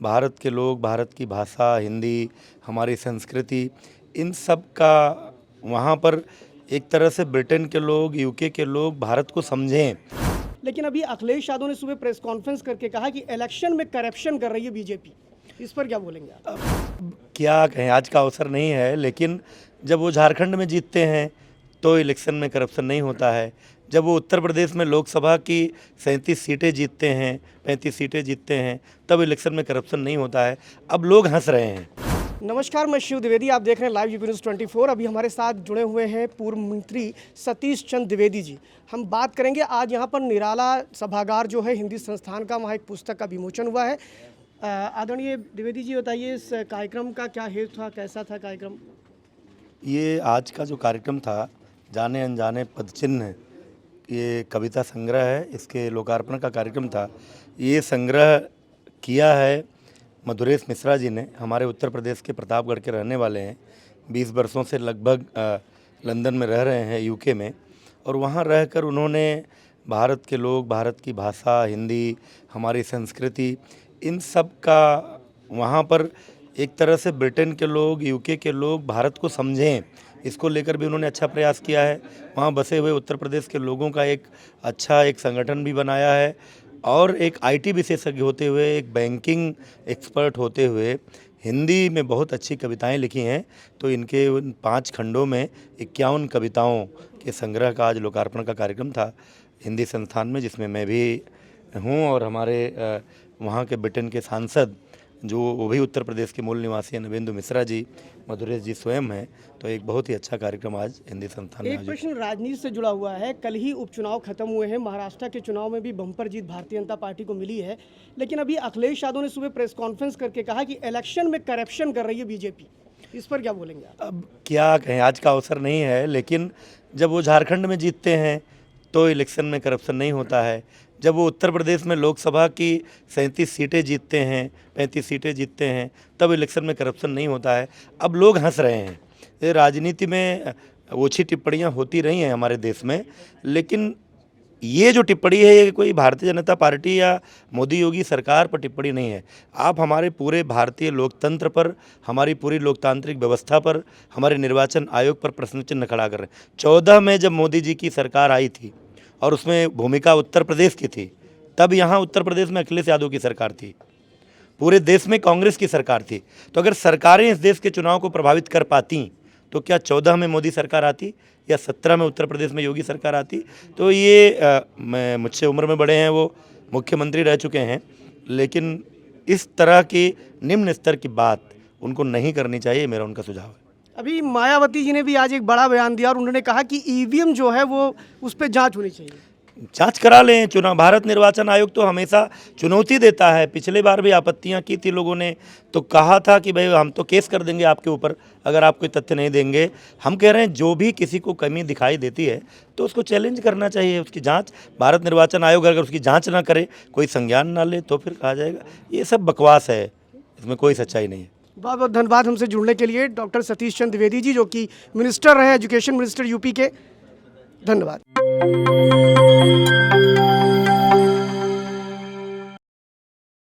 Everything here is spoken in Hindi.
भारत के लोग, भारत की भाषा, हिंदी, हमारी संस्कृति, इन सब का वहाँ पर एक तरह से ब्रिटेन के लोग, यूके के लोग भारत को समझें। लेकिन अभी अखिलेश यादव ने सुबह प्रेस कॉन्फ्रेंस करके कहा कि इलेक्शन में करप्शन कर रही है बीजेपी। इस पर क्या बोलेंगे आप? क्या कहें, आज का अवसर नहीं है, लेकिन जब वो झारखंड में जीतते हैं तो इलेक्शन में करप्शन नहीं होता है। जब वो उत्तर प्रदेश में लोकसभा की 37 सीटें जीतते हैं, 35 सीटें जीतते हैं, तब इलेक्शन में करप्शन नहीं होता है। अब लोग हंस रहे हैं। नमस्कार, मैं शिव द्विवेदी, आप देख रहे हैं लाइव यूपी न्यूज़ 24। अभी हमारे साथ जुड़े हुए हैं पूर्व मंत्री सतीश चंद्र द्विवेदी जी। हम बात करेंगे आज यहाँ पर निराला सभागार जो है हिंदी संस्थान का, वहाँ एक पुस्तक का विमोचन हुआ है। आदरणीय द्विवेदी जी, बताइए इस कार्यक्रम का क्या हेतु था, कैसा था कार्यक्रम? ये आज का जो कार्यक्रम था, जाने अनजाने पदचिन्ह, ये कविता संग्रह है, इसके लोकार्पण का कार्यक्रम था। ये संग्रह किया है मधुरेश मिश्रा जी ने। हमारे उत्तर प्रदेश के प्रतापगढ़ के रहने वाले हैं। 20 वर्षों से लगभग लंदन में रह रहे हैं, यूके में, और वहाँ रहकर उन्होंने भारत के लोग, भारत की भाषा, हिंदी, हमारी संस्कृति, इन सब का वहाँ पर एक तरह से ब्रिटेन के लोग, यूके के लोग भारत को समझें, इसको लेकर भी उन्होंने अच्छा प्रयास किया है। वहाँ बसे हुए उत्तर प्रदेश के लोगों का एक अच्छा एक संगठन भी बनाया है, और एक आईटी विशेषज्ञ होते हुए, एक बैंकिंग एक्सपर्ट होते हुए हिंदी में बहुत अच्छी कविताएं लिखी हैं। तो इनके उन 5 खंडों में 51 कविताओं के संग्रह का आज लोकार्पण का कार्यक्रम था हिंदी संस्थान में, जिसमें मैं भी हूँ और हमारे वहाँ के ब्रिटेन के सांसद, जो वो भी उत्तर प्रदेश के मूल निवासी हैं, नवेंदु मिश्रा जी, मधुरेश जी स्वयं हैं। तो एक बहुत ही अच्छा कार्यक्रम आज हिंदी संस्थान में। एक प्रश्न राजनीति से जुड़ा हुआ है। कल ही उपचुनाव खत्म हुए हैं, महाराष्ट्र के चुनाव में भी बम्पर जीत भारतीय जनता पार्टी को मिली है, लेकिन अभी अखिलेश यादव ने सुबह प्रेस कॉन्फ्रेंस करके कहा कि इलेक्शन में करप्शन कर रही है बीजेपी। इस पर क्या बोलेंगे आप? अब क्या कहें, आज का अवसर नहीं है, लेकिन जब वो झारखंड में जीतते हैं तो इलेक्शन में करप्शन नहीं होता है। जब वो उत्तर प्रदेश में लोकसभा की 37 सीटें जीतते हैं, 35 सीटें जीतते हैं, तब इलेक्शन में करप्शन नहीं होता है। अब लोग हंस रहे हैं। ये राजनीति में ओछी टिप्पणियां होती रही हैं हमारे देश में, लेकिन ये जो टिप्पणी है, ये कोई भारतीय जनता पार्टी या मोदी योगी सरकार पर टिप्पणी नहीं है। आप हमारे पूरे भारतीय लोकतंत्र पर, हमारी पूरी लोकतांत्रिक व्यवस्था पर, हमारे निर्वाचन आयोग पर प्रश्न चिन्ह खड़ा कर रहे हैं। 14 में जब मोदी जी की सरकार आई थी और उसमें भूमिका उत्तर प्रदेश की थी, तब यहाँ उत्तर प्रदेश में अखिलेश यादव की सरकार थी, पूरे देश में कांग्रेस की सरकार थी। तो अगर सरकारें इस देश के चुनाव को प्रभावित कर पाती तो क्या 14 में मोदी सरकार आती या 17 में उत्तर प्रदेश में योगी सरकार आती? तो ये मुझसे उम्र में बड़े हैं, वो मुख्यमंत्री रह चुके हैं, लेकिन इस तरह की निम्न स्तर की बात उनको नहीं करनी चाहिए, मेरा उनका सुझाव है। अभी मायावती जी ने भी आज एक बड़ा बयान दिया और उन्होंने कहा कि ईवीएम जो है वो उस पर जांच होनी चाहिए। जांच करा लें। चुनाव, भारत निर्वाचन आयोग तो हमेशा चुनौती देता है। पिछले बार भी आपत्तियां की थी लोगों ने, तो कहा था कि भाई हम तो केस कर देंगे आपके ऊपर अगर आप कोई तथ्य नहीं देंगे। हम कह रहे हैं जो भी किसी को कमी दिखाई देती है तो उसको चैलेंज करना चाहिए, उसकी जांच। भारत निर्वाचन आयोग अगर उसकी जांच ना करे, कोई संज्ञान ना ले, तो फिर कहा जाएगा ये सब बकवास है, इसमें कोई सच्चाई नहीं है। बहुत बहुत धन्यवाद हमसे जुड़ने के लिए डॉक्टर सतीश चंद्र द्विवेदी जी, जो कि मिनिस्टर रहे, एजुकेशन मिनिस्टर यूपी के। धन्यवाद।